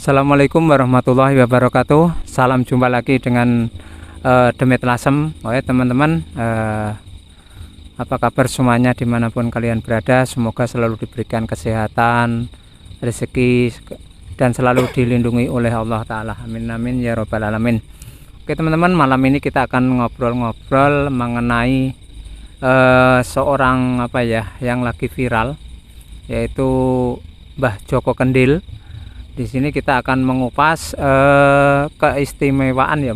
Assalamualaikum warahmatullahi wabarakatuh. Salam jumpa lagi dengan Demit Lasem. Oke teman-teman, apa kabar semuanya dimanapun kalian berada? Semoga selalu diberikan kesehatan, rezeki, dan selalu dilindungi oleh Allah Ta'ala. Amin amin ya robbal alamin. Oke teman-teman, malam ini kita akan ngobrol-ngobrol mengenai seorang yang lagi viral, yaitu Mbah Joko Kendil. Di sini kita akan mengupas keistimewaan ya,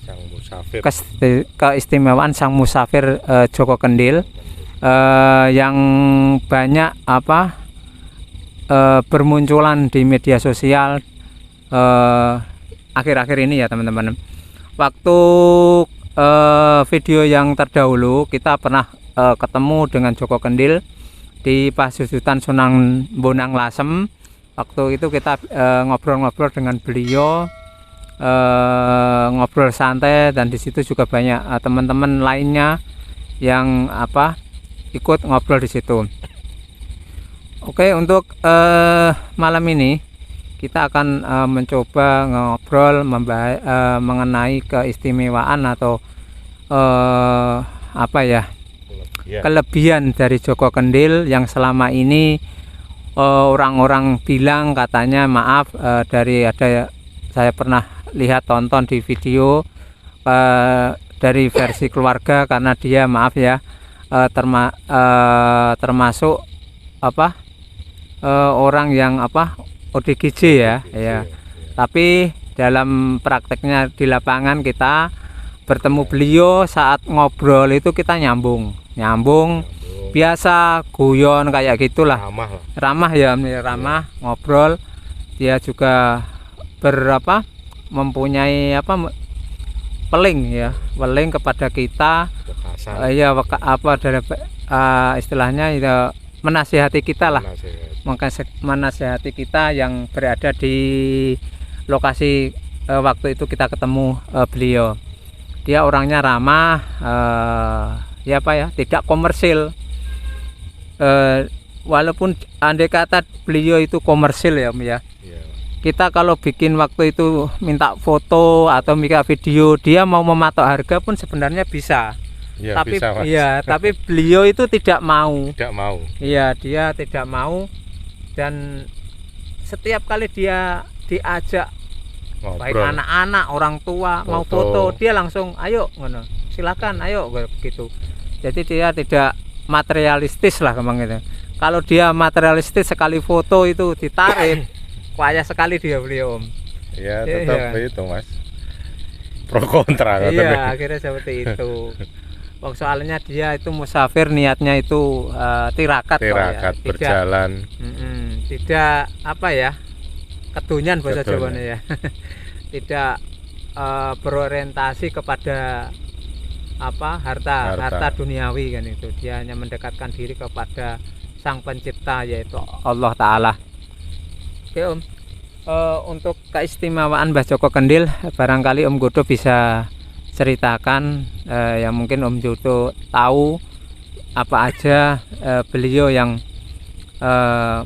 Sang Musafir. Keistimewaan Sang Musafir Joko Kendil yang banyak bermunculan di media sosial akhir-akhir ini ya teman-teman. Waktu video yang terdahulu kita pernah ketemu dengan Joko Kendil di Pasusutan Sunan Bonang Lasem. Waktu itu kita ngobrol-ngobrol dengan beliau, ngobrol santai, dan di situ juga banyak teman-teman lainnya yang ikut ngobrol di situ. Oke, untuk malam ini kita akan mencoba ngobrol mengenai keistimewaan atau kelebihan dari Joko Kendil yang selama ini orang-orang bilang katanya saya pernah lihat tonton di video dari versi keluarga, karena dia termasuk orang yang ODGJ ya. Tapi dalam prakteknya di lapangan kita bertemu beliau, saat ngobrol itu kita nyambung biasa, guyon kayak gitulah, ramah ngobrol. Dia juga mempunyai peling kepada kita, istilahnya ya, menasihati kita lah, menasihati kita yang berada di lokasi waktu itu kita ketemu beliau. Dia orangnya ramah, tidak komersil. Walaupun andai kata beliau itu komersil ya, kita kalau bikin waktu itu minta foto atau minta video, dia mau mematok harga pun sebenarnya bisa. Tapi beliau itu tidak mau. Dia tidak mau, dan setiap kali dia diajak baik anak-anak, orang tua mau foto, dia langsung ayo silakan, ayo begitu. Jadi dia tidak materialistis lah kemang itu. Kalau dia materialistis, sekali foto itu ditarik, payah sekali dia beliau, Om. Ya tetap itu Mas, pro kontra. Iya, akhirnya seperti itu. Soalnya dia itu musafir, niatnya itu tirakat berjalan. Tidak kedunyan bahasa Jawanya ya. Tidak berorientasi kepada harta duniawi kan itu. Dia hanya mendekatkan diri kepada Sang Pencipta, yaitu Allah Ta'ala. Oke Om, untuk keistimewaan Mbah Joko Kendil, barangkali Om Godo bisa ceritakan, yang mungkin Om Godo tahu apa aja beliau yang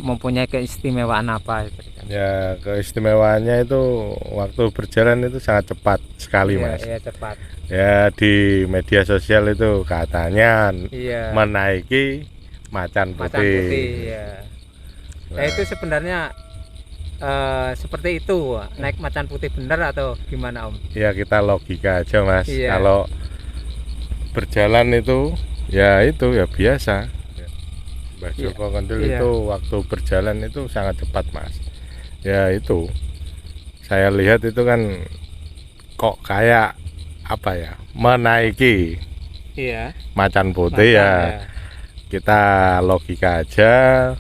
mempunyai keistimewaan apa itu. Ya, keistimewaannya itu waktu berjalan itu sangat cepat sekali Mas. Iya, cepat. Ya, di media sosial itu katanya menaiki macan putih. Ya. Nah, itu sebenarnya seperti itu, naik macan putih benar atau gimana Om? Ya, kita logika aja Mas. Kalau berjalan itu ya biasa. Mbah Joko Kendil itu waktu berjalan itu sangat cepat Mas. Ya itu, saya lihat itu kan kok kayak menaiki macan putih ya. Kita logika aja,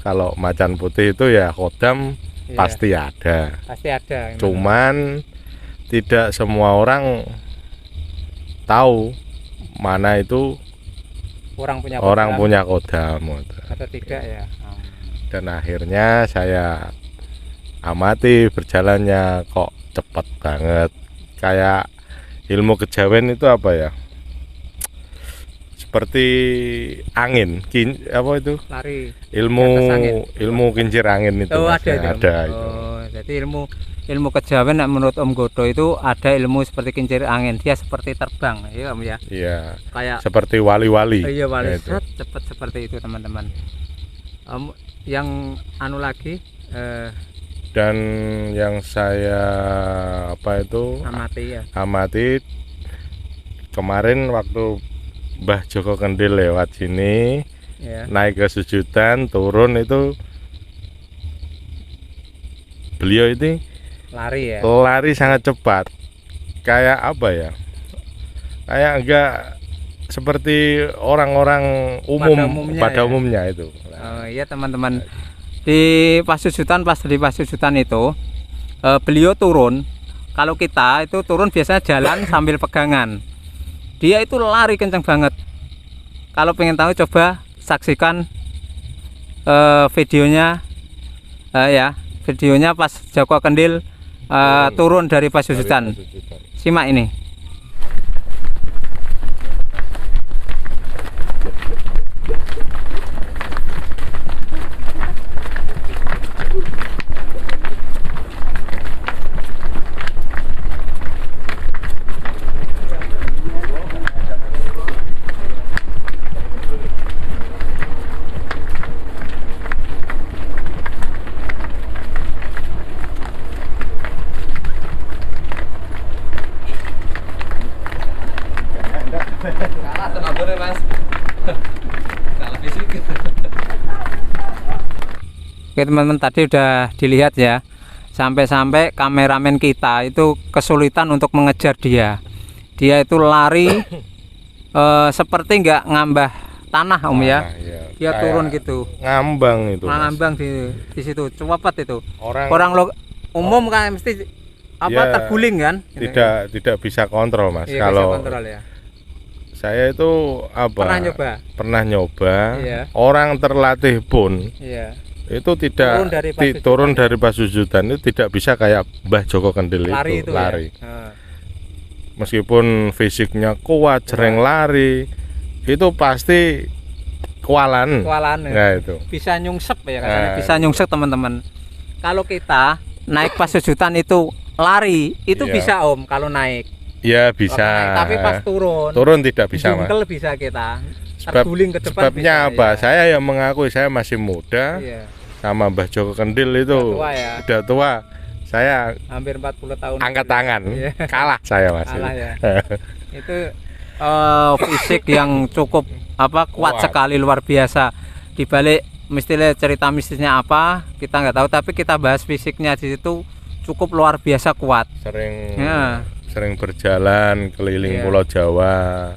kalau macan putih itu ya khodam pasti ada. Cuman tidak semua orang tahu mana itu orang punya khodam atau tidak ya. Dan akhirnya saya amati berjalannya kok cepat banget, kayak ilmu kejawen itu seperti angin, apa itu? Lari. Ilmu kincir angin itu. Oh, Mas, ada itu. Oh, jadi ilmu kejawen menurut Om Godo itu ada ilmu seperti kincir angin, dia seperti terbang, ya Om ya. Iya. Kayak seperti wali-wali. Iya, wali cepat seperti itu teman-teman. Yang anu lagi dan yang saya amati kemarin waktu Mbah Joko Kendil lewat sini, ya, naik ke sujudan, turun itu beliau ini lari sangat cepat, kayak apa ya, kayak enggak seperti orang-orang umum pada umumnya itu. Oh iya teman-teman, di Pasujutan, pas di Pasujutan itu beliau turun. Kalau kita itu turun biasanya jalan sambil pegangan, dia itu lari kenceng banget. Kalau pengen tahu coba saksikan videonya, ya videonya pas Joko Kendil turun dari Pasujutan. Simak ini. Oke teman-teman, tadi udah dilihat ya, sampai-sampai kameramen kita itu kesulitan untuk mengejar dia. Dia itu lari seperti nggak ngambah tanah Om ya. Dia turun gitu. Ngambang itu. Ngambang di situ, cepet itu. Orang umum kan mesti terguling kan? Tidak bisa kontrol Mas. Iya, kalau bisa kontrol, ya. Saya itu pernah nyoba. Iya. Orang terlatih pun. Iya. Itu tidak turun dari Pasujudan itu tidak bisa kayak Mbah Joko Kendil lari. Ya? Meskipun fisiknya kuat, sering lari, itu pasti kewalan. Ya, itu bisa nyungsep ya katanya, bisa nyungsep teman-teman. Kalau kita naik Pasujudan itu lari itu bisa Om kalau naik. Ya bisa. Tapi pas turun tidak bisa Mas. Bisa kita. Terguling ke depan. Sebabnya apa? Ya. Saya yang mengakui saya masih muda. Iya. Sama Mbah Joko Kendil itu udah tua. Saya hampir 40 tahun. Angkat tangan. Iya. Kalah saya Mas. Kalah ya. Itu fisik yang cukup kuat sekali, luar biasa. Di balik cerita mistisnya apa kita nggak tahu, tapi kita bahas fisiknya di situ cukup luar biasa kuat. Sering berjalan keliling Pulau Jawa.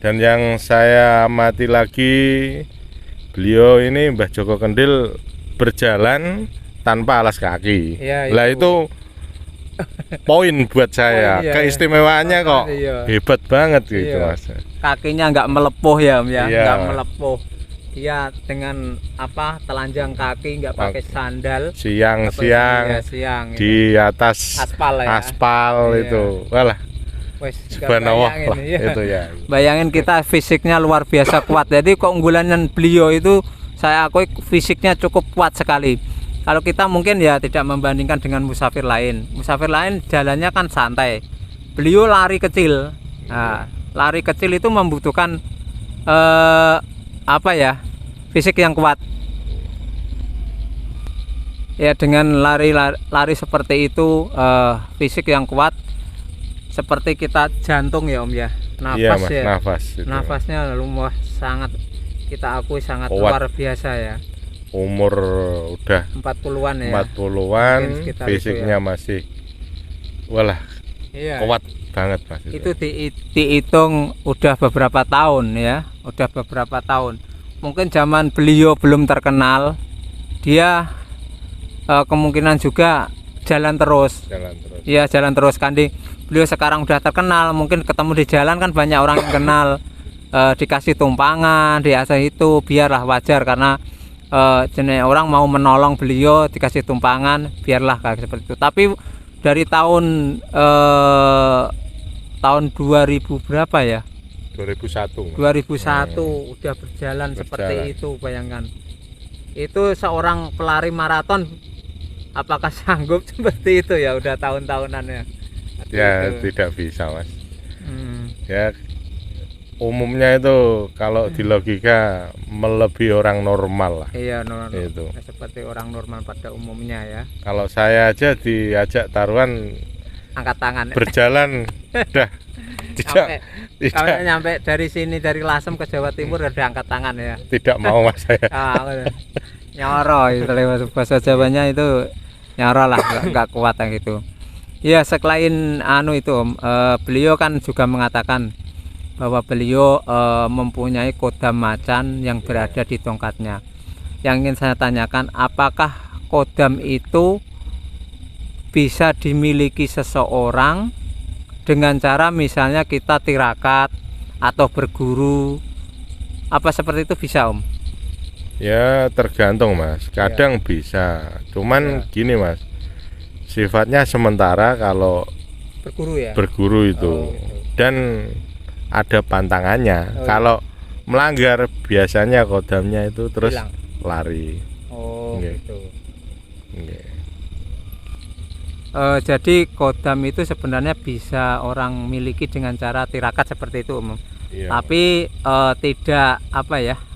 Dan yang saya amati lagi, beliau ini Mbah Joko Kendil berjalan tanpa alas kaki. Lah itu poin buat saya. Keistimewaannya kok hebat banget gitu Mas. Kakinya nggak melepuh ya Om ya, nggak melepuh. Dia dengan telanjang kaki, nggak pakai sandal. Siang-siang di atas aspal itu. Walah. Itu ya. Bayangin kita fisiknya luar biasa kuat. Jadi keunggulan beliau itu saya akui fisiknya cukup kuat sekali. Kalau kita mungkin ya tidak membandingkan dengan musafir lain. Musafir lain jalannya kan santai. Beliau lari kecil. Nah, lari kecil itu membutuhkan fisik yang kuat. Ya dengan lari seperti itu, fisik yang kuat. Seperti kita jantung ya Om ya, nafasnya sangat, kita akui sangat kuat. Luar biasa ya. Umur udah 40-an ya. 40-an, fisiknya masih kuat banget Mas. Itu dihitung udah beberapa tahun ya, Mungkin zaman beliau belum terkenal, dia kemungkinan juga jalan terus. Iya, jalan terus Kandi. Beliau sekarang udah terkenal, mungkin ketemu di jalan kan banyak orang yang kenal, dikasih tumpangan, diasah itu, biarlah wajar karena jenis orang mau menolong beliau, dikasih tumpangan, biarlah kayak seperti itu. Tapi dari tahun 2000 berapa ya? 2001. 2001 udah berjalan seperti itu, bayangkan. Itu seorang pelari maraton apakah sanggup seperti itu ya, udah tahun-tahunannya? Ya itu tidak bisa, Mas. Ya umumnya itu kalau di logika melebihi orang normal lah. Iya, normal. Itu seperti orang normal pada umumnya ya. Kalau saya aja diajak taruhan angkat tangan berjalan udah tidak nyampe dari sini, dari Lasem ke Jawa Timur udah angkat tangan ya. Tidak mau, Mas, saya. Nyoro itu bahasa Jawanya itu, nyoro lah, nggak kuat yang gitu. Ya selain itu beliau kan juga mengatakan bahwa beliau mempunyai kodam macan yang berada di tongkatnya. Yang ingin saya tanyakan, apakah kodam itu bisa dimiliki seseorang dengan cara misalnya kita tirakat atau berguru, apa seperti itu bisa, Om? Ya tergantung, Mas, kadang bisa, cuman gini, Mas, sifatnya sementara kalau berguru ya, berguru itu dan ada pantangannya. Kalau melanggar biasanya kodamnya itu terus hilang, lari. Gitu. Jadi kodam itu sebenarnya bisa orang miliki dengan cara tirakat seperti itu, Om. Tapi tidak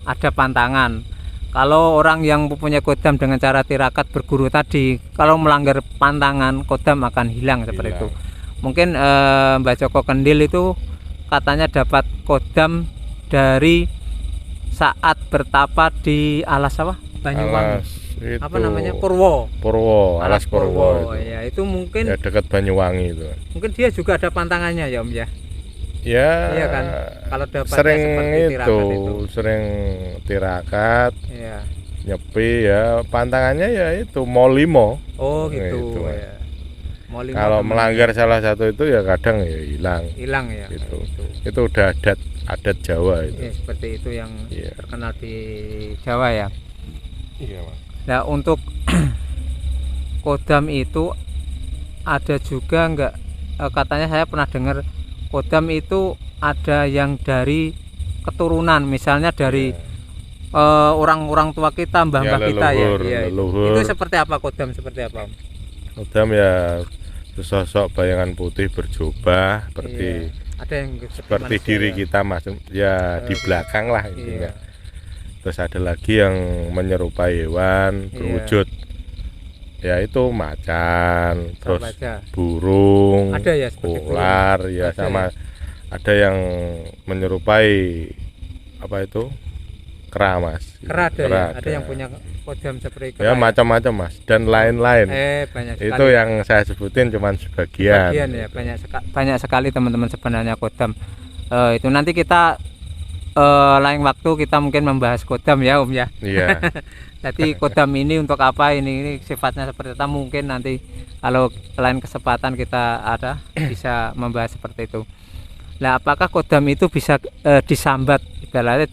ada pantangan. Kalau orang yang mempunyai kodam dengan cara tirakat berguru tadi, kalau melanggar pantangan kodam akan hilang seperti itu. Mungkin Mbak Joko Kendil itu katanya dapat kodam dari saat bertapa di alas Banyuwangi. Apa namanya, Purwo, alas Purwo itu. Ya itu mungkin ya dekat Banyuwangi itu. Mungkin dia juga ada pantangannya ya, Om ya. Iya kan, kalau dapat sering itu sering tirakat, nyepi ya, pantangannya ya itu Molimo. Gitu ya. Molimo, kalau melanggar salah satu itu ya kadang ya hilang ya gitu. Itu udah adat Jawa itu. Seperti itu yang terkenal di Jawa ya. Iya, Mas. Nah untuk kodam itu ada juga enggak, katanya saya pernah dengar kodam itu ada yang dari keturunan, misalnya dari orang-orang tua kita, mbah-mbah kita leluhur. Itu seperti apa kodam, seperti apa? Kodam ya sosok bayangan putih berjubah seperti ada yang seperti diri kita, Mas, ya di belakang lah intinya. Terus ada lagi yang menyerupai hewan berwujud ya itu macan, terus burung, ada ya, ular ya, sama ada yang menyerupai apa itu kera, Mas. Kera ada yang punya kodam seperti kera. Ya macam-macam, Mas, dan lain-lain. Banyak sekali. Itu yang saya sebutin cuman sebagian. Ya, banyak sekali teman-teman sebenarnya kodam. Itu nanti kita lain waktu kita mungkin membahas kodam ya, Om ya. Iya. Jadi kodam ini untuk apa, ini sifatnya seperti apa, mungkin nanti kalau lain kesempatan kita bisa membahas seperti itu. Nah, apakah kodam itu bisa disambat, ibaratnya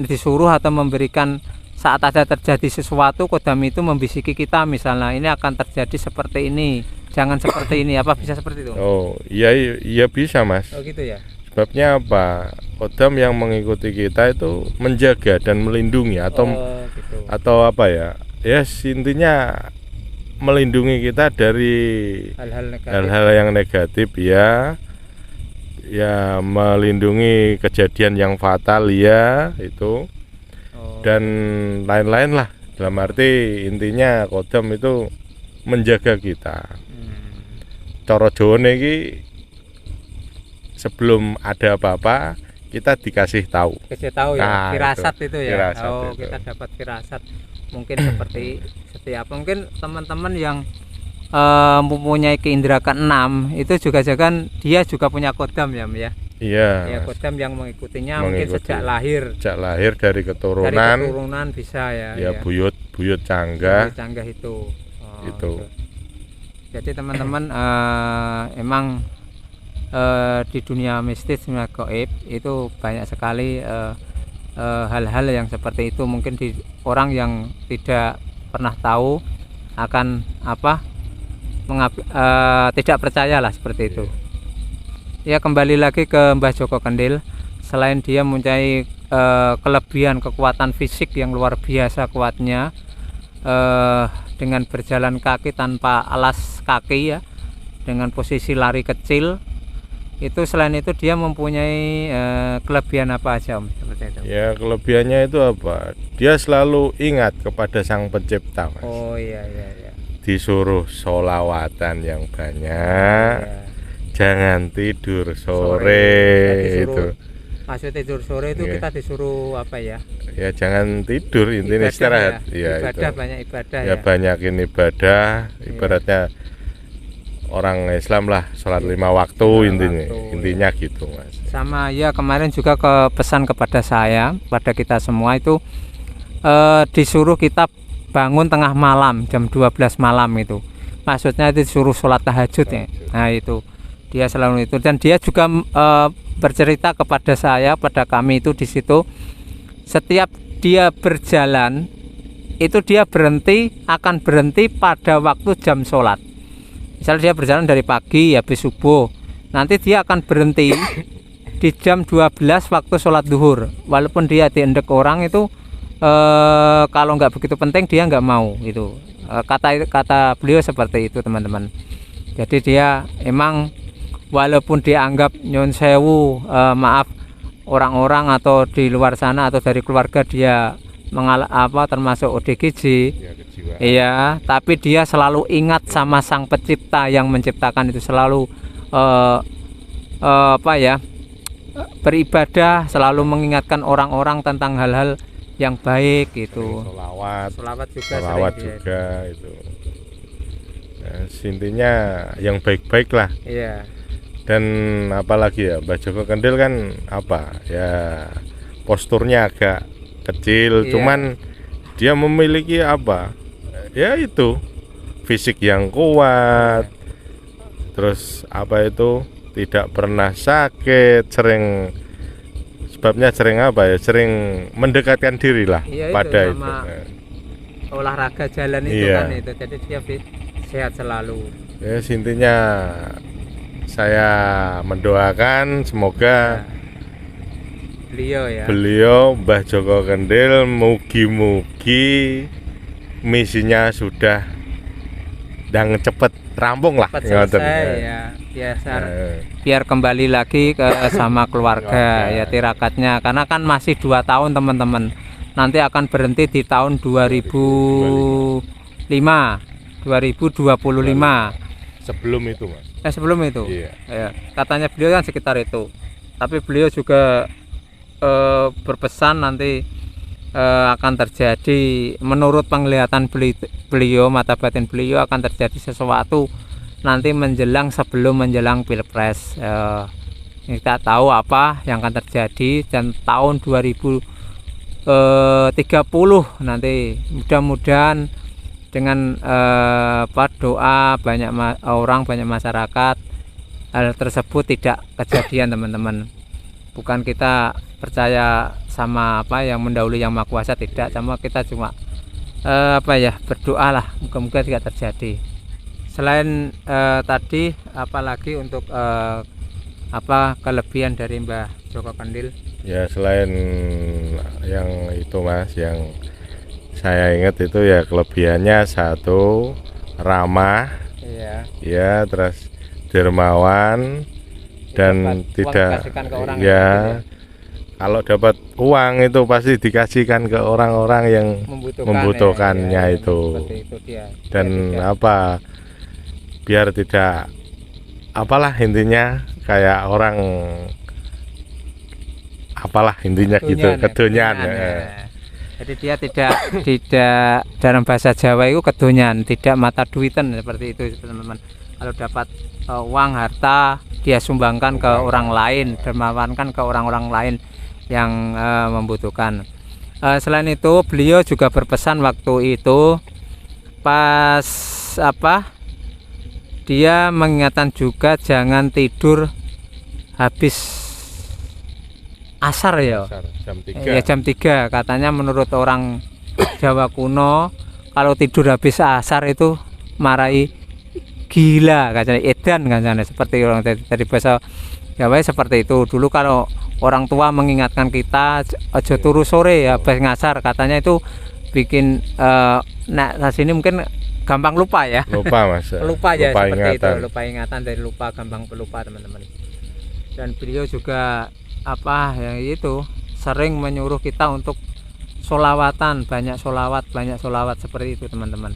disuruh atau memberikan saat ada terjadi sesuatu, kodam itu membisiki kita, misalnya ini akan terjadi seperti ini, jangan seperti ini, apa bisa seperti itu? Iya bisa, Mas. Gitu ya. Sebabnya apa? Kodam yang mengikuti kita itu menjaga dan melindungi atau apa ya? Ya intinya melindungi kita dari hal-hal yang negatif ya. Ya melindungi kejadian yang fatal ya itu. Dan lain-lain lah. Dalam arti intinya kodam itu menjaga kita. Cara Jawane iki sebelum ada apa-apa kita dikasih tahu ya, firasat itu ya. Itu. Kita dapat firasat mungkin seperti apa, mungkin teman-teman yang mempunyai keindera keenam itu juga jangan dia juga punya kodam ya, Om ya. Iya. Kodam yang mengikutinya mungkin sejak lahir dari keturunan bisa ya. Buyut canggah itu. Itu. Jadi teman-teman emang di dunia mistis, dunia gaib itu banyak sekali hal-hal yang seperti itu. Mungkin di orang yang tidak pernah tahu akan tidak percaya lah seperti itu. Ya kembali lagi ke Mbah Joko Kendil. Selain dia mempunyai kelebihan kekuatan fisik yang luar biasa kuatnya, dengan berjalan kaki tanpa alas kaki ya, dengan posisi lari kecil, itu selain itu dia mempunyai kelebihan apa aja Om? Seperti itu. Ya kelebihannya itu apa? Dia selalu ingat kepada Sang Pencipta, Mas. Oh iya iya iya. Disuruh sholawatan yang banyak, ya. Jangan tidur sore itu. Maksud tidur sore itu kita disuruh apa ya? Ya jangan tidur, intinya istirahat. Ya, ibadah itu. Banyak ibadah ya. Banyakin ibadah, ibaratnya orang Islam lah, sholat 5 waktu intinya gitu, Mas. Sama ya kemarin juga pesan kepada saya, pada kita semua itu disuruh kita bangun tengah malam jam 12 malam itu. Maksudnya itu disuruh sholat tahajud ya. Nah itu dia selalu itu, dan dia juga bercerita kepada saya, pada kami itu di situ, setiap dia berjalan itu dia akan berhenti pada waktu jam sholat. Misal dia berjalan dari pagi habis subuh, nanti dia akan berhenti di jam 12 waktu sholat duhur. Walaupun dia diendek orang itu, kalau nggak begitu penting dia nggak mau itu. Kata beliau seperti itu teman-teman. Jadi dia emang walaupun dianggap nyun sewu, maaf orang-orang atau di luar sana atau dari keluarga dia termasuk ODGJ, iya, tapi dia selalu ingat sama Sang Pencipta yang menciptakan itu, selalu beribadah, selalu mengingatkan orang-orang tentang hal-hal yang baik gitu. Sholawat juga itu. Nah, intinya yang baik-baik lah. Iya. Dan apalagi ya, Mbah Joko Kendil kan apa ya, posturnya agak kecil, cuman dia memiliki apa ya, itu fisik yang kuat, terus apa itu tidak pernah sakit, sebabnya sering apa ya, sering mendekatkan diri lah pada itu. Olahraga jalan itu kan itu, jadi dia sehat selalu. Ya intinya saya mendoakan semoga beliau Mbah Joko Kendil mugi-mugi misinya sudah dan cepet rampung lah, selesai ya, biar kembali lagi ke sama keluarga ya tirakatnya, karena kan masih 2 tahun teman-teman, nanti akan berhenti di tahun 2025. Sebelum itu Mas. Sebelum itu ya, katanya beliau kan sekitar itu, tapi beliau juga berpesan nanti akan terjadi, menurut penglihatan beliau, mata batin beliau, akan terjadi sesuatu nanti sebelum menjelang Pilpres. Kita tahu apa yang akan terjadi, dan tahun 2030 nanti mudah-mudahan dengan doa banyak orang, banyak masyarakat, hal tersebut tidak kejadian teman-teman. Bukan kita percaya sama yang mendahului Yang Maha Kuasa, tidak, sama kita cuma berdoa lah, moga-moga tidak terjadi. Selain tadi, apalagi untuk kelebihan dari Mbah Joko Kendil? Ya selain yang itu Mas, yang saya ingat itu ya kelebihannya satu, ramah, ya, terus dermawan, dan tidak ya, kalau dapat uang itu pasti dikasihkan ke orang-orang yang membutuhkannya itu. Dan biar tidak intinya kayak orang gitu, kedonyan ya. Jadi dia tidak dalam bahasa Jawa itu kedonyan, tidak mata duitan, seperti itu teman-teman. Kalau dapat uang harta, dia sumbangkan ke orang lain, dermawankan ke orang-orang lain yang membutuhkan. Selain itu beliau juga berpesan waktu itu pas dia mengingatkan juga jangan tidur habis asar ya. Jam 3 katanya, menurut orang Jawa kuno kalau tidur habis asar itu marai gila, katanya edan, katanya seperti orang dari bahasa ya wes seperti itu. Dulu kalau orang tua mengingatkan kita aja turu sore ya bes ngasar, katanya itu bikin nah sini mungkin gampang lupa ya. Lupa Mas. Lupa ya, lupa seperti ingatan. itu, lupa ingatan dari lupa, gampang pelupa teman-teman. Dan beliau juga apa ya itu sering menyuruh kita untuk sholawatan, banyak sholawat seperti itu teman-teman.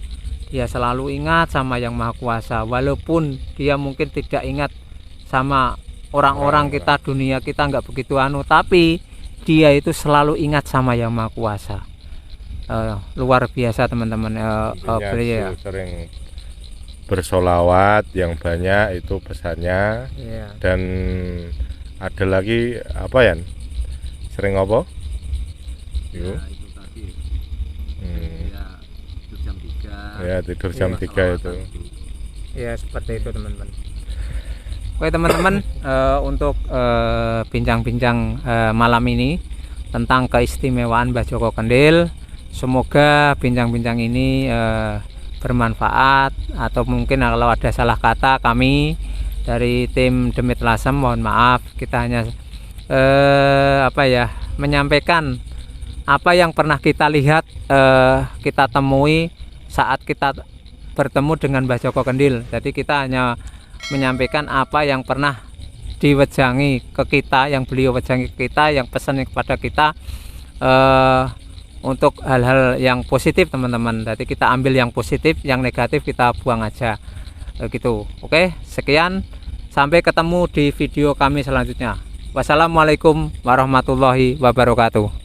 Dia selalu ingat sama Yang Maha Kuasa, walaupun dia mungkin tidak ingat sama orang-orang kita, dunia kita nggak begitu tapi dia itu selalu ingat sama Yang Maha Kuasa. Luar biasa teman-teman. Beliau sering bersolawat yang banyak, itu pesannya. Dan ada lagi apa ya, sering apa itu tadi tidur jam 3 ya, tidur jam 3 itu ya, seperti itu teman-teman. Oke teman-teman, untuk bincang-bincang malam ini tentang keistimewaan Mbah Joko Kendhil, semoga bincang-bincang ini bermanfaat, atau mungkin kalau ada salah kata kami dari tim Demit Lasem mohon maaf. Kita hanya menyampaikan apa yang pernah kita lihat, kita temui saat kita bertemu dengan Mbah Joko Kendhil. Jadi kita hanya menyampaikan apa yang pernah diwejangi ke kita, yang beliau wejangi ke kita, yang pesan kepada kita, untuk hal-hal yang positif teman-teman. Jadi kita ambil yang positif, yang negatif kita buang aja gitu. Oke, sekian, sampai ketemu di video kami selanjutnya. Wassalamualaikum warahmatullahi wabarakatuh.